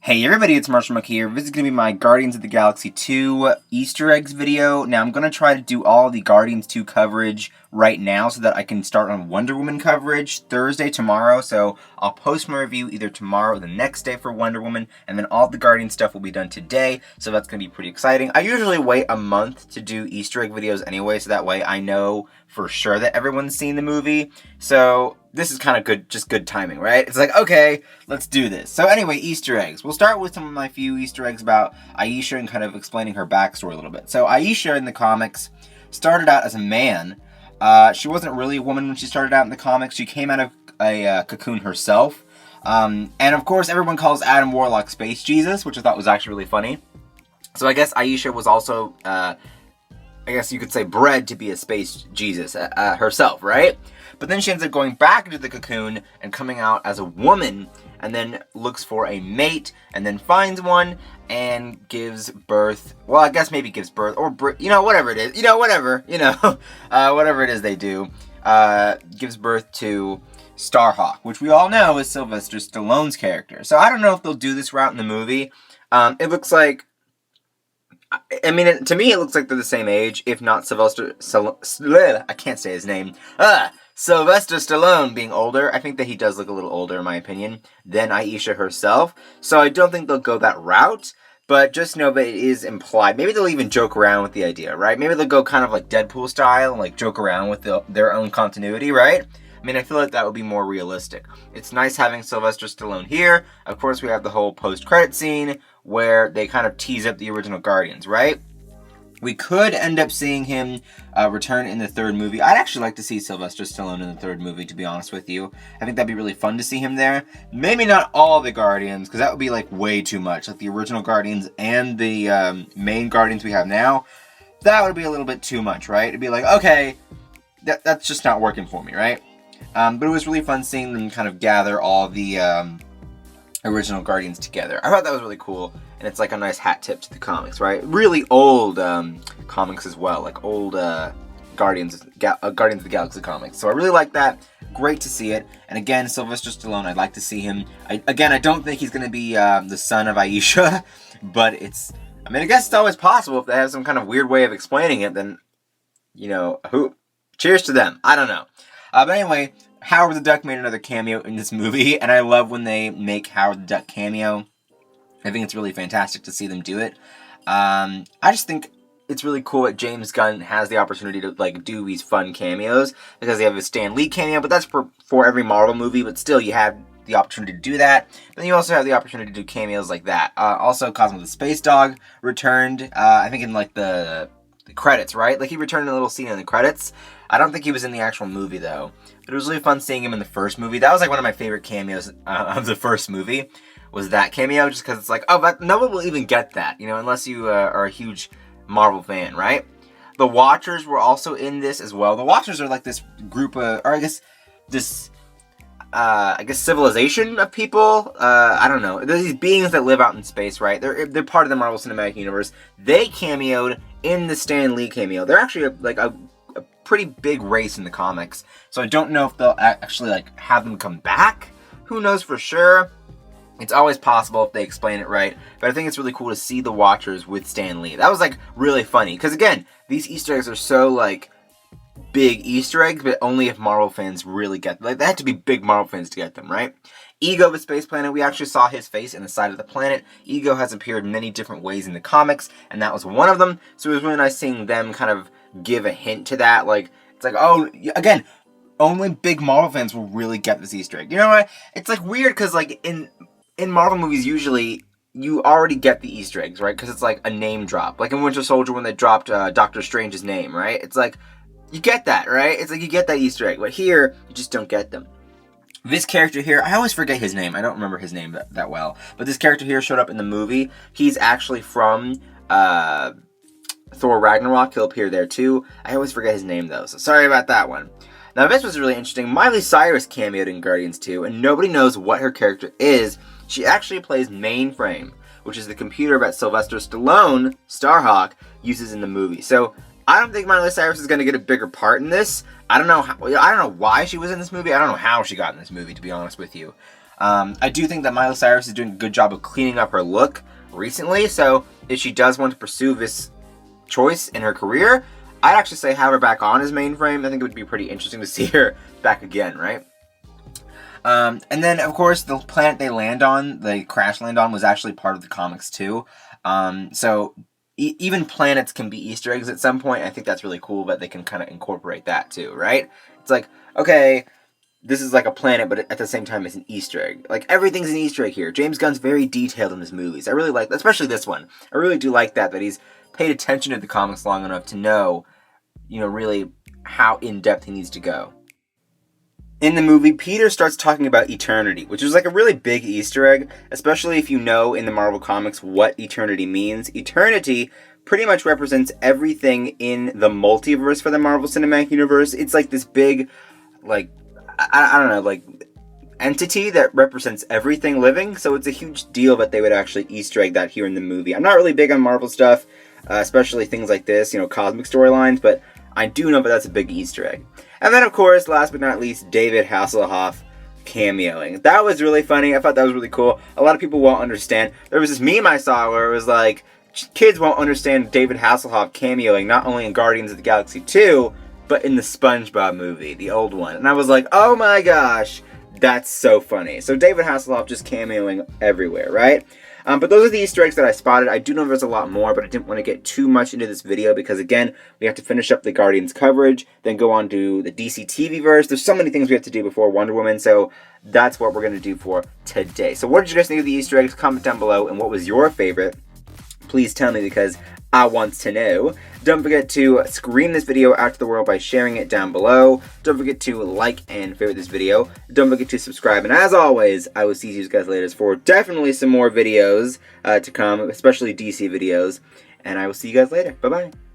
Hey everybody, it's Marshall Muck here. This is going to be my Guardians of the Galaxy 2 Easter eggs video. Now I'm going to try to do all the Guardians 2 coverage right now so that I can start on Wonder Woman coverage Thursday, tomorrow. So I'll post my review either tomorrow or the next day for Wonder Woman, and then all the Guardian stuff will be done today. So that's going to be pretty exciting. I usually wait a month to do Easter egg videos anyway, so that way I know for sure that everyone's seen the movie. So this is kind of good, just good timing, right? It's like, okay, let's do this. So anyway, Easter eggs. We'll start with some of my few Easter eggs about Aisha and kind of explaining her backstory a little bit. So Aisha in the comics started out as a man. She wasn't really a woman when she started out in the comics. She came out of a cocoon herself. And of course, everyone calls Adam Warlock Space Jesus, which I thought was actually really funny. So I guess Aisha was also, I guess you could say, bred to be a Space Jesus herself, right? But then she ends up going back into the cocoon and coming out as a woman, and then looks for a mate, and then finds one, and gives birth, well, I guess maybe gives birth, or, whatever it is, whatever it is they do, gives birth to Starhawk, which we all know is Sylvester Stallone's character. So I don't know if they'll do this route in the movie. It looks like, I mean, to me, it looks like they're the same age, if not I can't say his name. Sylvester Stallone being older. I think that he does look a little older, in my opinion, than Aisha herself. So I don't think they'll go that route, but just know that it is implied. Maybe they'll even joke around with the idea, right? Maybe they'll go kind of like Deadpool style and like joke around with their own continuity, right? I mean, I feel like that would be more realistic. It's nice having Sylvester Stallone here. Of course, we have the whole post-credit scene where they kind of tease up the original Guardians, right? We could end up seeing him return in the third movie. I'd actually like to see Sylvester Stallone in the third movie, to be honest with you. I think that'd be really fun to see him there. Maybe not all the Guardians, because that would be like way too much. Like the original Guardians and the main Guardians we have now, that would be a little bit too much, right? It'd be like, okay, that's just not working for me, right? But it was really fun seeing them kind of gather all the original Guardians together. I thought that was really cool, and it's like a nice hat tip to the comics, right? Really old comics as well, like old Guardians of the Galaxy comics. So I really like that. Great to see it. And again, Sylvester Stallone, I'd like to see him. I don't think he's going to be the son of Aisha, but I guess it's always possible if they have some kind of weird way of explaining it, then, cheers to them. I don't know. But anyway, Howard the Duck made another cameo in this movie, and I love when they make Howard the Duck cameo. I think it's really fantastic to see them do it. I just think it's really cool that James Gunn has the opportunity to do these fun cameos, because they have a Stan Lee cameo, but that's for every Marvel movie, but still you have the opportunity to do that. Then you also have the opportunity to do cameos like that. Also, Cosmo the Space Dog returned, I think in the credits, right? Like he returned in a little scene in the credits. I don't think he was in the actual movie though, but it was really fun seeing him in the first movie. That was like one of my favorite cameos of the first movie, was that cameo, just because it's like, oh, but no one will even get that, unless you are a huge Marvel fan, right? The Watchers were also in this as well. The Watchers are like this group of, or I guess this, civilization of people. I don't know. They're these beings that live out in space, right? They're part of the Marvel Cinematic Universe. They cameoed in the Stan Lee cameo. They're actually like a pretty big race in the comics, so I don't know if they'll actually have them come back. Who knows for sure? It's always possible if they explain it right, but I think it's really cool to see the Watchers with Stan Lee. That was really funny, because again, these Easter eggs are so big Easter eggs, but only if Marvel fans really get them. They have to be big Marvel fans to get them, right? Ego the Space Planet, we actually saw his face in the side of the planet. Ego has appeared many different ways in the comics, and that was one of them, so it was really nice seeing them kind of give a hint to that. It's like, oh, again, only big Marvel fans will really get this Easter egg. You know what? It's weird, because in Marvel movies, usually you already get the Easter eggs, right? Because it's a name drop. Like in Winter Soldier when they dropped Doctor Strange's name, right? It's you get that, right? It's you get that Easter egg, but here, you just don't get them. This character here, I always forget his name. I don't remember his name that well. But this character here showed up in the movie. He's actually from Thor Ragnarok. He'll appear there too. I always forget his name though, so sorry about that one. Now this was really interesting. Miley Cyrus cameoed in Guardians 2, and nobody knows what her character is. She actually plays Mainframe, which is the computer that Sylvester Stallone, Starhawk, uses in the movie. So I don't think Miley Cyrus is going to get a bigger part in this. I don't know why she was in this movie. I don't know how she got in this movie, to be honest with you. I do think that Miley Cyrus is doing a good job of cleaning up her look recently, so if she does want to pursue this choice in her career, I'd actually say have her back on as Mainframe. I think it would be pretty interesting to see her back again, right? And then, of course, the planet they crash land on, was actually part of the comics too. So even planets can be Easter eggs at some point. I think that's really cool that they can kind of incorporate that too, right? It's like, okay, this is like a planet, but at the same time, it's an Easter egg. Like, everything's an Easter egg here. James Gunn's very detailed in his movies. I really like, especially this one. I really do like that he's paid attention to the comics long enough to know, really how in-depth he needs to go. In the movie, Peter starts talking about eternity, which is like a really big Easter egg, especially if you know in the Marvel Comics what eternity means. Eternity pretty much represents everything in the multiverse for the Marvel Cinematic Universe. It's like this big, like, I don't know, like, entity that represents everything living, so it's a huge deal that they would actually Easter egg that here in the movie. I'm not really big on Marvel stuff, especially things like this, cosmic storylines, but I do know that that's a big Easter egg. And then, of course, last but not least, David Hasselhoff cameoing. That was really funny. I thought that was really cool. A lot of people won't understand. There was this meme I saw where it was like, kids won't understand David Hasselhoff cameoing not only in Guardians of the Galaxy 2, but in the SpongeBob movie, the old one. And I was like, oh my gosh, that's so funny. So David Hasselhoff just cameoing everywhere, right? But those are the Easter eggs that I spotted. I do know there's a lot more, but I didn't want to get too much into this video because, again, we have to finish up the Guardians coverage, then go on to the DC TV verse. There's so many things we have to do before Wonder Woman, so that's what we're going to do for today. So what did you guys think of the Easter eggs? Comment down below, and what was your favorite? Please tell me because I want to know. Don't forget to scream this video out to the world by sharing it down below. Don't forget to like and favorite this video. Don't forget to subscribe. And as always, I will see you guys later for definitely some more videos to come, especially DC videos. And I will see you guys later. Bye-bye.